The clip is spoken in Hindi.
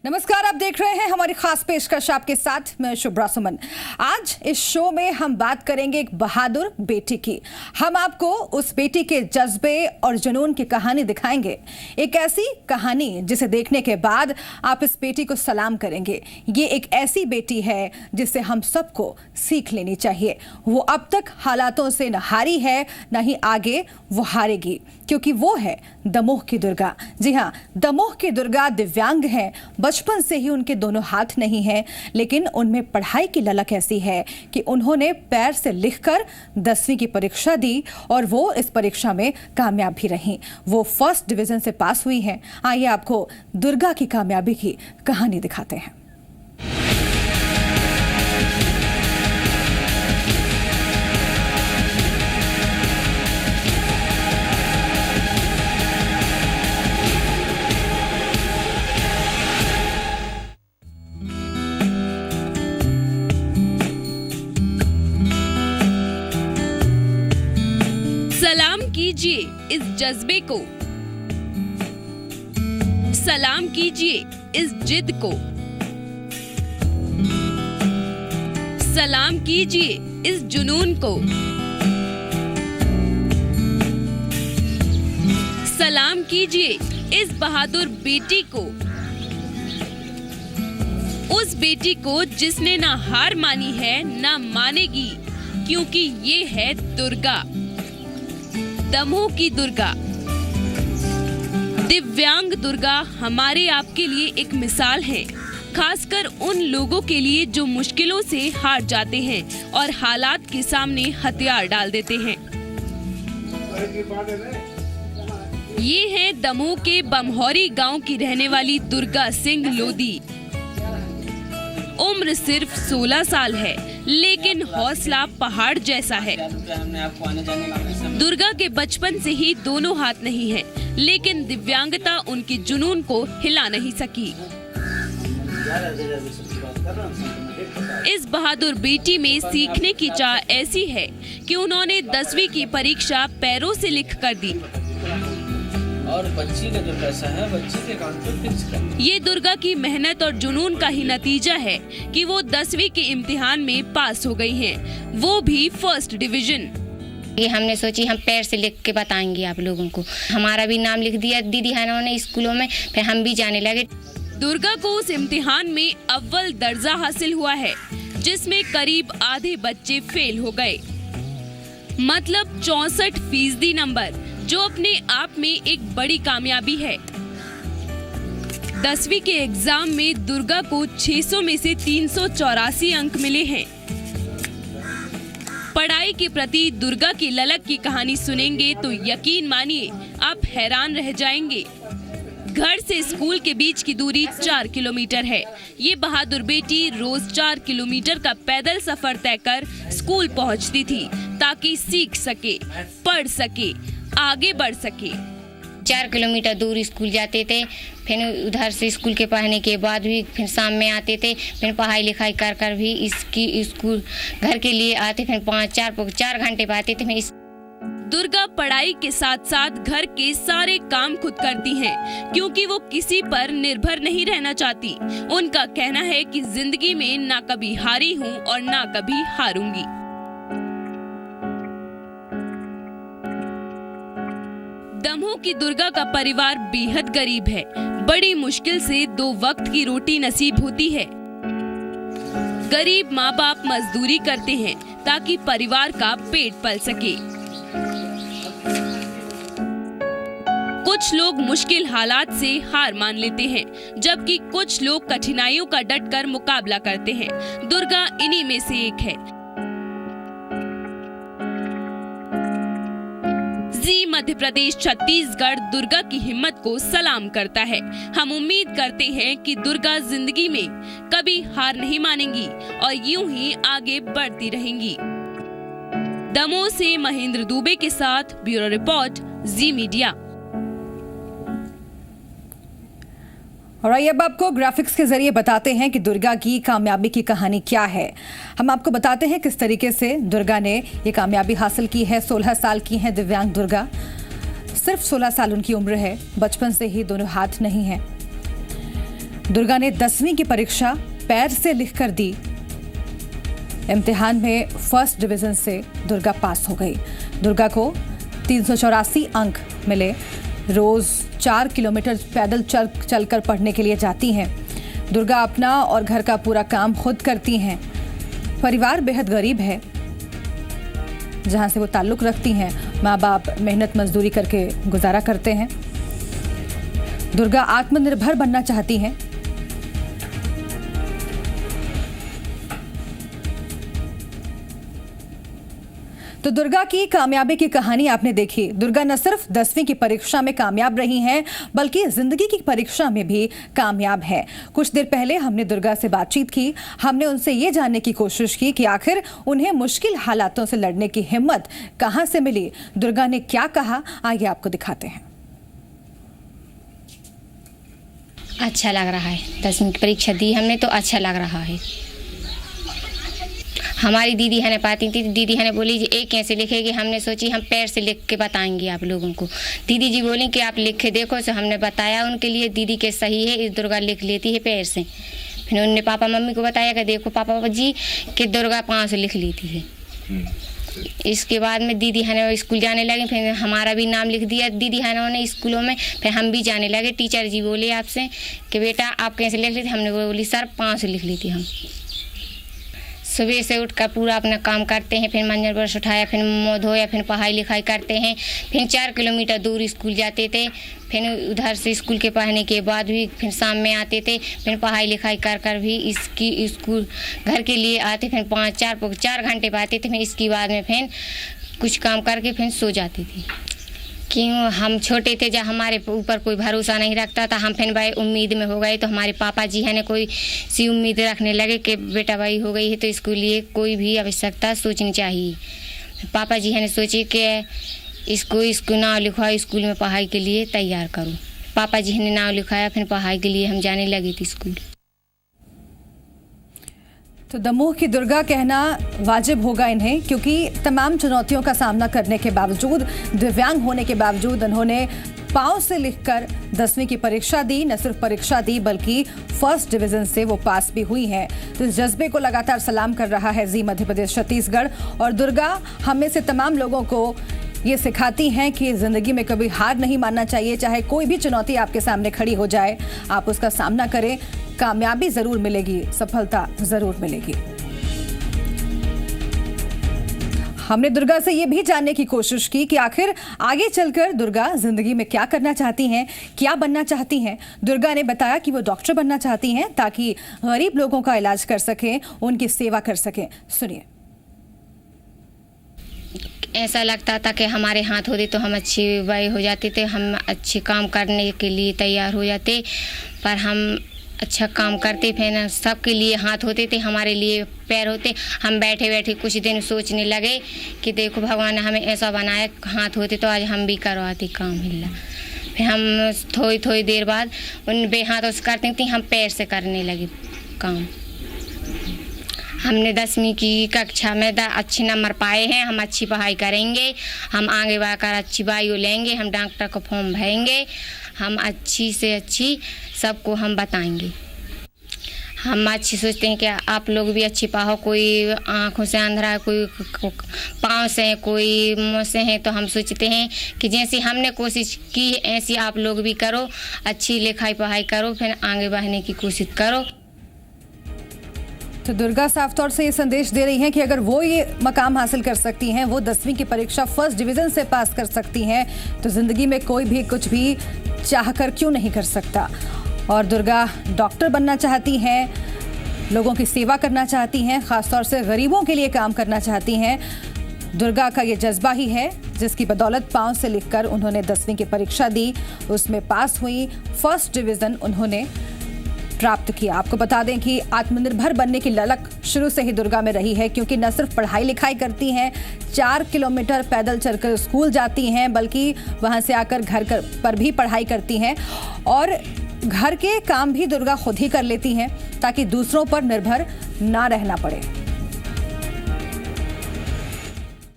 नमस्कार, आप देख रहे हैं हमारी खास पेशकश आपके साथ मैं शुभ्रा सुमन। आज इस शो में हम बात करेंगे एक बहादुर बेटी की। हम आपको उस बेटी के जज्बे और जुनून की कहानी दिखाएंगे। एक ऐसी कहानी जिसे देखने के बाद आप इस बेटी को सलाम करेंगे। ये एक ऐसी बेटी है जिससे हम सबको सीख लेनी चाहिए। वो अब तक हालातों से न हारी है, न ही आगे वो हारेगी, क्योंकि वो है दमोह की दुर्गा। जी हाँ, दमोह की दुर्गा दिव्यांग है। बचपन से ही उनके दोनों हाथ नहीं हैं, लेकिन उनमें पढ़ाई की ललक ऐसी है कि उन्होंने पैर से लिखकर 10वीं की परीक्षा दी और वो इस परीक्षा में कामयाब भी रहीं। वो फर्स्ट डिवीजन से पास हुई हैं। आइए आपको दुर्गा की कामयाबी की कहानी दिखाते हैं। सलाम कीजिए इस जज्बे को, सलाम कीजिए इस जिद को, सलाम कीजिए इस जुनून को, सलाम कीजिए इस बहादुर बेटी को, उस बेटी को जिसने ना हार मानी है ना मानेगी, क्योंकि ये है दुर्गा, दमोह की दुर्गा। दिव्यांग दुर्गा हमारे आपके लिए एक मिसाल है, खासकर उन लोगों के लिए जो मुश्किलों से हार जाते हैं और हालात के सामने हथियार डाल देते हैं। ये है दमोह के बमहौरी गांव की रहने वाली दुर्गा सिंह लोधी। उम्र सिर्फ 16 साल है, लेकिन हौसला पहाड़ जैसा है। दुर्गा के बचपन से ही दोनों हाथ नहीं हैं, लेकिन दिव्यांगता उनके जुनून को हिला नहीं सकी। इस बहादुर बेटी में सीखने की चाह ऐसी है कि उन्होंने 10वीं की परीक्षा पैरों से लिख कर दी और बच्ची का जो पैसा है बच्ची के अकाउंट पर फिक्स कर। ये दुर्गा की मेहनत और जुनून का ही नतीजा है कि वो 10वीं के इम्तिहान में पास हो गई हैं, वो भी फर्स्ट डिवीजन। ये हमने सोची हम पैर से लिख के बताएंगे आप लोगों को। हमारा भी नाम लिख दिया दीदी है ने स्कूलों में, फिर हम भी जाने लगे। दुर्गा को उस इम्तिहान में अव्वल दर्जा हासिल हुआ है, जिसमें करीब आधे बच्चे फेल हो गए, मतलब 64% नंबर, जो अपने आप में एक बड़ी कामयाबी है। 10वीं के एग्जाम में दुर्गा को 600 में से 384 अंक मिले हैं। पढ़ाई के प्रति दुर्गा की ललक की कहानी सुनेंगे तो यकीन मानिए आप हैरान रह जाएंगे। घर से स्कूल के बीच की दूरी 4 किलोमीटर है। ये बहादुर बेटी रोज 4 किलोमीटर का पैदल सफर तय कर स्कूल पहुंचती थी, ताकि सीख सके, पढ़ सके, आगे बढ़ सके। 4 किलोमीटर दूर स्कूल जाते थे, फिर उधर से स्कूल के पढ़ने के बाद भी फिर शाम में आते थे, फिर पढ़ाई लिखाई कर कर भी इसकी स्कूल घर के लिए आते, फिर 4 घंटे पाते थे। फिर दुर्गा पढ़ाई के साथ साथ घर के सारे काम खुद करती हैं, क्योंकि वो किसी पर निर्भर नहीं रहना चाहती। उनका कहना है कि जिंदगी में ना कभी हारी हूँ और ना कभी हारूंगी। दमोह की दुर्गा का परिवार बेहद गरीब है। बड़ी मुश्किल से 2 वक्त की रोटी नसीब होती है। गरीब माँ बाप मजदूरी करते हैं ताकि परिवार का पेट पल सके। कुछ लोग मुश्किल हालात से हार मान लेते हैं, जबकि कुछ लोग कठिनाइयों का डटकर मुकाबला करते हैं। दुर्गा इन्हीं में से एक है। जी मध्य प्रदेश छत्तीसगढ़ दुर्गा की हिम्मत को सलाम करता है। हम उम्मीद करते हैं कि दुर्गा जिंदगी में कभी हार नहीं मानेंगी और यूं ही आगे बढ़ती रहेंगी। दमोह से महेंद्र दुबे के साथ ब्यूरो रिपोर्ट, जी मीडिया। और आइए अब आपको ग्राफिक्स के जरिए बताते हैं कि दुर्गा की कामयाबी की कहानी क्या है। हम आपको बताते हैं किस तरीके से दुर्गा ने ये कामयाबी हासिल की है। 16 साल की हैं दिव्यांग दुर्गा, सिर्फ 16 साल उनकी उम्र है। बचपन से ही दोनों हाथ नहीं हैं। दुर्गा ने 10वीं की परीक्षा पैर से लिखकर दी। इम्तिहान में फर्स्ट डिवीजन से दुर्गा पास हो गई। दुर्गा को 384 अंक मिले। रोज 4 किलोमीटर पैदल चलकर पढ़ने के लिए जाती हैं। दुर्गा अपना और घर का पूरा काम खुद करती हैं। परिवार बेहद गरीब है जहां से वो ताल्लुक़ रखती हैं। माँ बाप मेहनत मजदूरी करके गुजारा करते हैं। दुर्गा आत्मनिर्भर बनना चाहती हैं। तो दुर्गा की कामयाबी की कहानी आपने देखी। दुर्गा न सिर्फ 10वीं की परीक्षा में कामयाब रही हैं, बल्कि जिंदगी की परीक्षा में भी कामयाब है। कुछ देर पहले हमने दुर्गा से बातचीत की। हमने उनसे ये जानने की कोशिश की कि आखिर उन्हें मुश्किल हालातों से लड़ने की हिम्मत कहां से मिली। दुर्गा ने क्या कहा, आइए आपको दिखाते हैं। अच्छा लग रहा है। 10वीं की परीक्षा दी हमने तो अच्छा लग रहा है। हमारी दीदी है ना पाती थी, दीदी है ना बोली ये कैसे लिखेगी। हमने सोची हम पैर से लिख के बताएंगे आप लोगों को। दीदी जी बोली कि आप लिख के देखो। तो हमने बताया उनके लिए। दीदी के सही है, इस दुर्गा लिख लेती है पैर से। फिर उन्होंने पापा मम्मी को बताया कि देखो पापा जी कि दुर्गा 5 लिख लेती है। इसके बाद में दीदी है ना स्कूल जाने लगे। फिर हमारा भी नाम लिख दिया दीदी है ना उन्होंने स्कूलों में। फिर हम भी जाने लगे। टीचर जी बोले आपसे कि बेटा आप कैसे लिख लेती। हमने बोली सर 5 लिख लेती हम। सुबह से उठकर पूरा अपना काम करते हैं। फिर मंजन ब्रश उठाया, फिर मुँह धोया, फिर पढ़ाई लिखाई करते हैं। फिर 4 किलोमीटर दूर स्कूल जाते थे। फिर उधर से स्कूल के पढ़ने के बाद भी फिर शाम में आते थे। फिर पढ़ाई लिखाई कर भी इसकी स्कूल घर के लिए आते। फिर 4 घंटे पाते थे। फिर इसके बाद में फिर कुछ काम करके फिर सो जाती थी। क्यों हम छोटे थे जब हमारे ऊपर कोई भरोसा नहीं रखता था। हम फिर भाई उम्मीद में हो गए तो हमारे पापा जी है ना कोई सी उम्मीद रखने लगे कि बेटा भाई हो गई है तो इसके लिए कोई भी आवश्यकता सोचनी चाहिए। पापा जी है ना सोचे कि इसको नाम लिखवाओ, स्कूल में पढ़ाई के लिए तैयार करो। पापा जी ने नाम लिखाया। फिर पढ़ाई के लिए हम जाने लगे थे स्कूल। तो दमोह की दुर्गा कहना वाजिब होगा इन्हें, क्योंकि तमाम चुनौतियों का सामना करने के बावजूद, दिव्यांग होने के बावजूद उन्होंने पाँव से लिखकर 10वीं की परीक्षा दी। न सिर्फ परीक्षा दी बल्कि फर्स्ट डिवीजन से वो पास भी हुई हैं। तो इस जज्बे को लगातार सलाम कर रहा है जी मध्य प्रदेश छत्तीसगढ़। और दुर्गा हम में से तमाम लोगों को ये सिखाती हैं कि ज़िंदगी में कभी हार नहीं मानना चाहिए। चाहे कोई भी चुनौती आपके सामने खड़ी हो जाए, आप उसका सामना करें। कामयाबी ज़रूर मिलेगी, सफलता ज़रूर मिलेगी। हमने दुर्गा से ये भी जानने की कोशिश की कि आखिर आगे चलकर दुर्गा जिंदगी में क्या करना चाहती हैं, क्या बनना चाहती हैं। दुर्गा ने बताया कि वो डॉक्टर बनना चाहती हैं ताकि गरीब लोगों का इलाज कर सकें, उनकी सेवा कर सकें। सुनिए। ऐसा लगता था कि हमारे हाथ होते तो हम अच्छे वाई हो जाते थे, हम अच्छे काम करने के लिए तैयार हो जाते। पर हम अच्छा काम करते थे ना, सबके लिए हाथ होते थे, हमारे लिए पैर होते। हम बैठे बैठे कुछ दिन सोचने लगे कि देखो भगवान ने हमें ऐसा बनाया, हाथ होते तो आज हम भी करवाते काम हिला। फिर हम थोड़ी देर बाद उन बेहाथों से करती थी, हम पैर से करने लगे काम। हमने 10वीं की कक्षा में अच्छे नंबर पाए हैं। हम अच्छी पढ़ाई करेंगे, हम आगे बढ़कर अच्छी बायु लेंगे, हम डॉक्टर को फॉर्म भरेंगे, हम अच्छी से अच्छी सबको हम बताएंगे। हम अच्छी सोचते हैं कि आप लोग भी अच्छी पाओ। कोई आँखों से अंधरा है, कोई पाँव से है, कोई मुँह से है। तो हम सोचते हैं कि जैसी हमने कोशिश की ऐसी आप लोग भी करो, अच्छी लिखाई पढ़ाई करो, फिर आगे बढ़ने की कोशिश करो। तो दुर्गा साफ तौर से ये संदेश दे रही हैं कि अगर वो ये मकाम हासिल कर सकती हैं, वो 10वीं की परीक्षा फर्स्ट डिवीजन से पास कर सकती हैं, तो जिंदगी में कोई भी कुछ भी चाहकर क्यों नहीं कर सकता। और दुर्गा डॉक्टर बनना चाहती हैं, लोगों की सेवा करना चाहती हैं, खासतौर से गरीबों के लिए काम करना चाहती हैं। दुर्गा का ये जज्बा ही है जिसकी बदौलत पाँव से लिखकर उन्होंने 10वीं की परीक्षा दी, उसमें पास हुई, फर्स्ट डिवीजन उन्होंने प्राप्त किया। आपको बता दें कि आत्मनिर्भर बनने की ललक शुरू से ही दुर्गा में रही है, क्योंकि न सिर्फ पढ़ाई लिखाई करती हैं, 4 किलोमीटर पैदल चलकर स्कूल जाती हैं, बल्कि वहां से आकर घर पर भी पढ़ाई करती हैं और घर के काम भी दुर्गा खुद ही कर लेती हैं ताकि दूसरों पर निर्भर ना रहना पड़े।